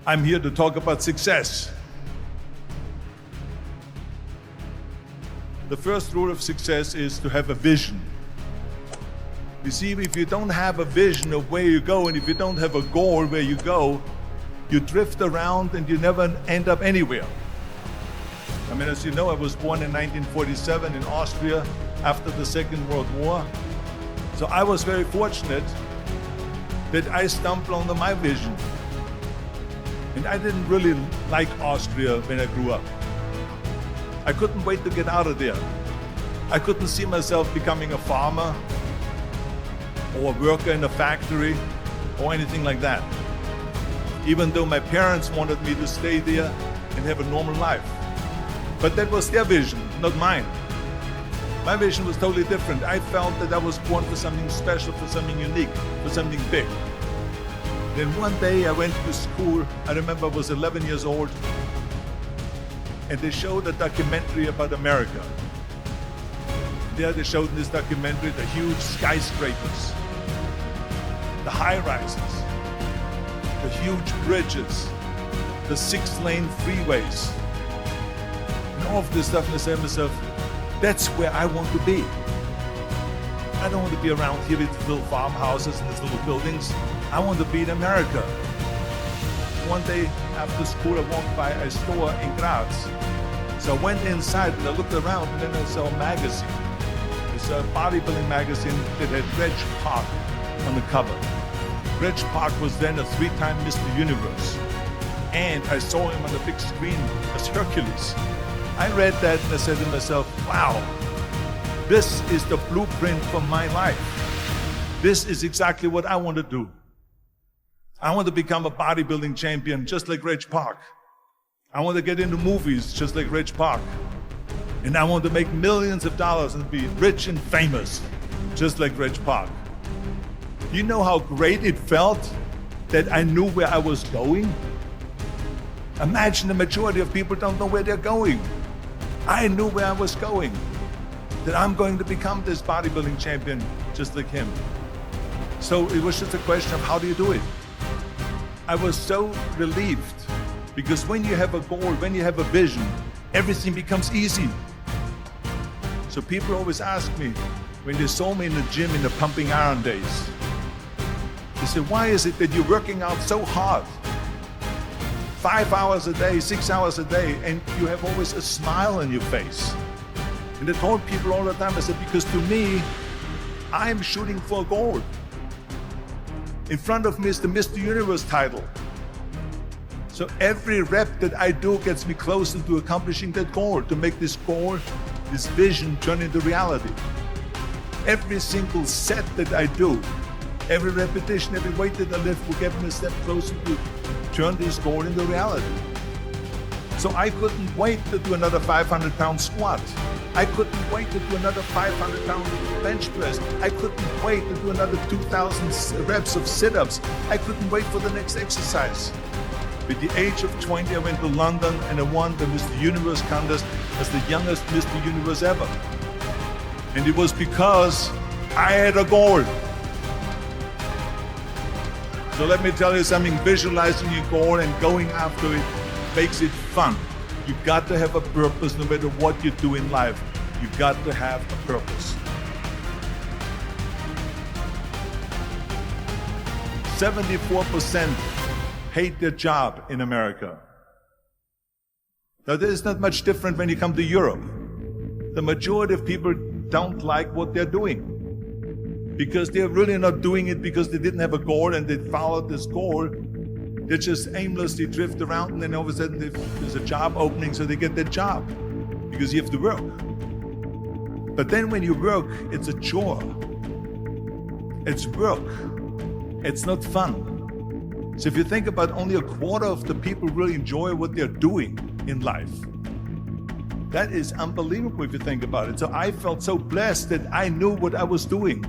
I'm here to talk about success. The first rule of success is to have a vision. You see, if you don't have a vision of where you go, and if you don't have a goal where you go, you drift around and you never end up anywhere. I mean, as you know, I was born in 1947 in Austria after the Second World War. So I was very fortunate that I stumbled on my vision. And I didn't really like Austria when I grew up. I couldn't wait to get out of there. I couldn't see myself becoming a farmer or a worker in a factory or anything like that. Even though my parents wanted me to stay there and have a normal life. But that was their vision, not mine. My vision was totally different. I felt that I was born for something special, for something unique, for something big. Then one day I went to school, I remember I was 11 years old, and they showed a documentary about America. There they showed in this documentary the huge skyscrapers, the high-rises, the huge bridges, the 6-lane freeways, and all of this stuff. And I said to myself, that's where I want to be. I don't want to be around here with little farmhouses and these little buildings. I want to be in America. One day after school, I walked by a store in Graz. So I went inside and I looked around, and then I saw a magazine. It's a bodybuilding magazine that had Reg Park on the cover. Reg Park was then a 3-time Mr. Universe. And I saw him on the big screen as Hercules. I read that and I said to myself, wow, this is the blueprint for my life. This is exactly what I want to do. I want to become a bodybuilding champion just like Reg Park. I want to get into movies just like Reg Park. And I want to make millions of dollars and be rich and famous just like Reg Park. You know how great it felt that I knew where I was going? Imagine the majority of people don't know where they're going. I knew where I was going, that I'm going to become this bodybuilding champion just like him. So it was just a question of how do you do it? I was so relieved because when you have a goal, when you have a vision, everything becomes easy. So people always ask me, when they saw me in the gym in the pumping iron days, they said, why is it that you're working out so hard? 5 hours a day, 6 hours a day, and you have always a smile on your face. And I told people all the time, I said, because to me, I'm shooting for a goal. In front of me is the Mr. Universe title. So every rep that I do gets me closer to accomplishing that goal, to make this goal, this vision turn into reality. Every single set that I do, every repetition, every weight that I lift will get me a step closer to turn this goal into reality. So I couldn't wait to do another 500-pound squat. I couldn't wait to do another 500-pound bench press. I couldn't wait to do another 2,000 reps of sit-ups. I couldn't wait for the next exercise. At the age of 20, I went to London and I won the Mr. Universe contest as the youngest Mr. Universe ever. And it was because I had a goal. So let me tell you something, visualizing your goal and going after it makes it fun. You've got to have a purpose no matter what you do in life. You've got to have a purpose. 74% hate their job in America. Now, there is not much different when you come to Europe. The majority of people don't like what they're doing because they're really not doing it because they didn't have a goal and they followed this goal. They just aimlessly drift around, and then all of a sudden there's a job opening, so they get that job because you have to work. But then when you work, it's a chore. It's work. It's not fun. So if you think about, only a quarter of the people really enjoy what they're doing in life. That is unbelievable if you think about it. So I felt so blessed that I knew what I was doing.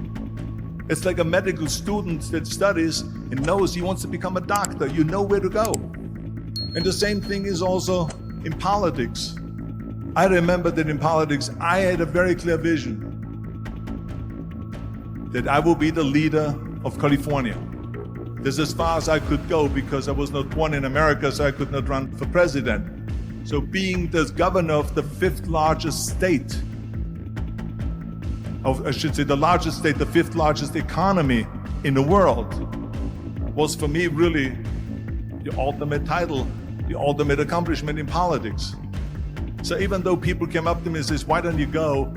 It's like a medical student that studies and knows he wants to become a doctor. You know where to go. And the same thing is also in politics. I remember that in politics, I had a very clear vision that I will be the leader of California. This is as far as I could go because I was not born in America, so I could not run for president. So being the governor of the fifth largest state, I should say the largest state, the fifth largest economy in the world, was for me really the ultimate title, the ultimate accomplishment in politics. So even though people came up to me and says, why don't you go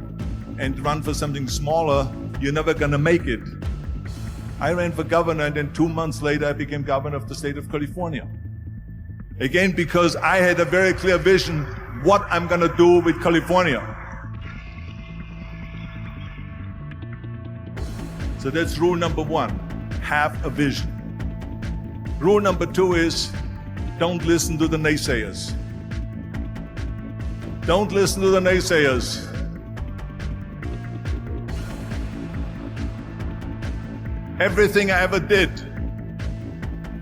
and run for something smaller, you're never gonna make it. I ran for governor, and then 2 months later I became governor of the state of California. Again, because I had a very clear vision what I'm gonna do with California. So that's rule number one, have a vision. Rule number two is, don't listen to the naysayers. Don't listen to the naysayers. Everything I ever did,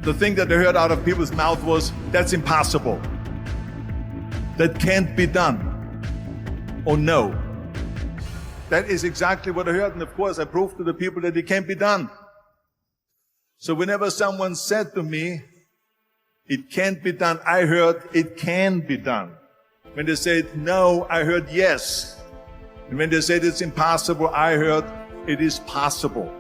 the thing that I heard out of people's mouth was, that's impossible. That can't be done. Or no. That is exactly what I heard, and of course I proved to the people that it can't be done. So whenever someone said to me, it can't be done, I heard, it can be done. When they said no, I heard yes. And when they said it's impossible, I heard, it is possible.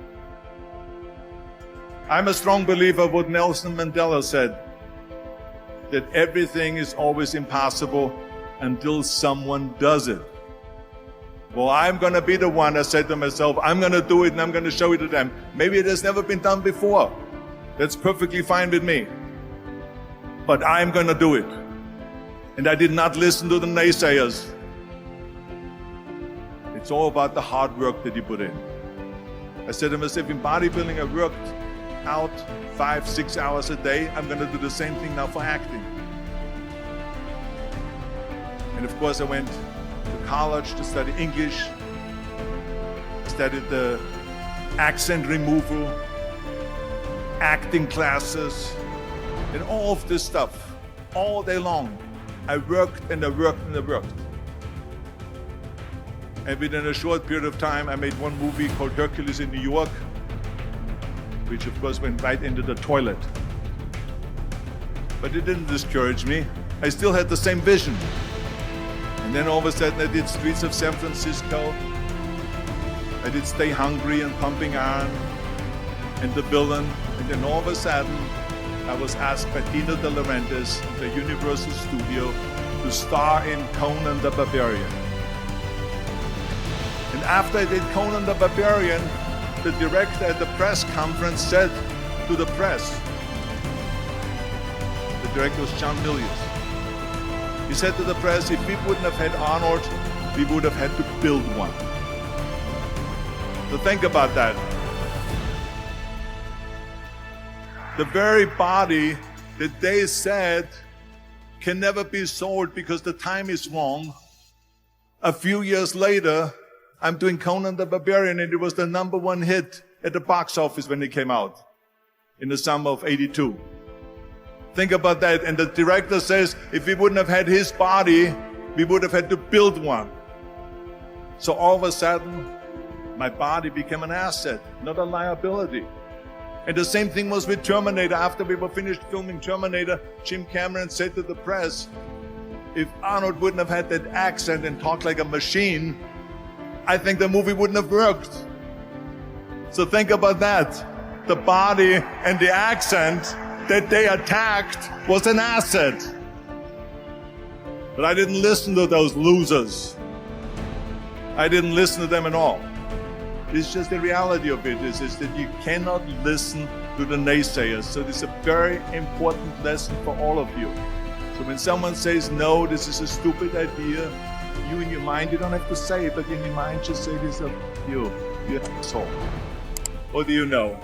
I'm a strong believer of what Nelson Mandela said, that everything is always impossible until someone does it. Well, I'm going to be the one, I said to myself, I'm going to do it and I'm going to show it to them. Maybe it has never been done before. That's perfectly fine with me. But I'm going to do it. And I did not listen to the naysayers. It's all about the hard work that you put in. I said to myself, in bodybuilding, I worked out 5-6 hours a day. I'm going to do the same thing now for acting. And of course, I went to college to study English, studied the accent removal, acting classes, and all of this stuff, all day long. I worked and I worked and I worked. And within a short period of time, I made one movie called Hercules in New York, which of course went right into the toilet. But it didn't discourage me. I still had the same vision. And then all of a sudden I did Streets of San Francisco. I did Stay Hungry and Pumping Iron and The Villain. And then all of a sudden I was asked by Dino De Laurentiis at the Universal Studio to star in Conan the Barbarian. And after I did Conan the Barbarian, the director at the press conference said to the press, the director was John Milius, he said to the press, if we wouldn't have had Arnold, we would have had to build one. So think about that. The very body that they said can never be sold because the time is wrong. A few years later, I'm doing Conan the Barbarian, and it was the #1 hit at the box office when it came out in the summer of '82. Think about that. And the director says, if we wouldn't have had his body, we would have had to build one. So all of a sudden, my body became an asset, not a liability. And the same thing was with Terminator. After we were finished filming Terminator, Jim Cameron said to the press, if Arnold wouldn't have had that accent and talked like a machine, I think the movie wouldn't have worked. So think about that. The body and the accent that they attacked was an asset. But I didn't listen to those losers. I didn't listen to them at all. It's just the reality of it is that you cannot listen to the naysayers. So this is a very important lesson for all of you. So when someone says, no, this is a stupid idea, you in your mind, you don't have to say it, but in your mind just say this of you asshole. What do you know?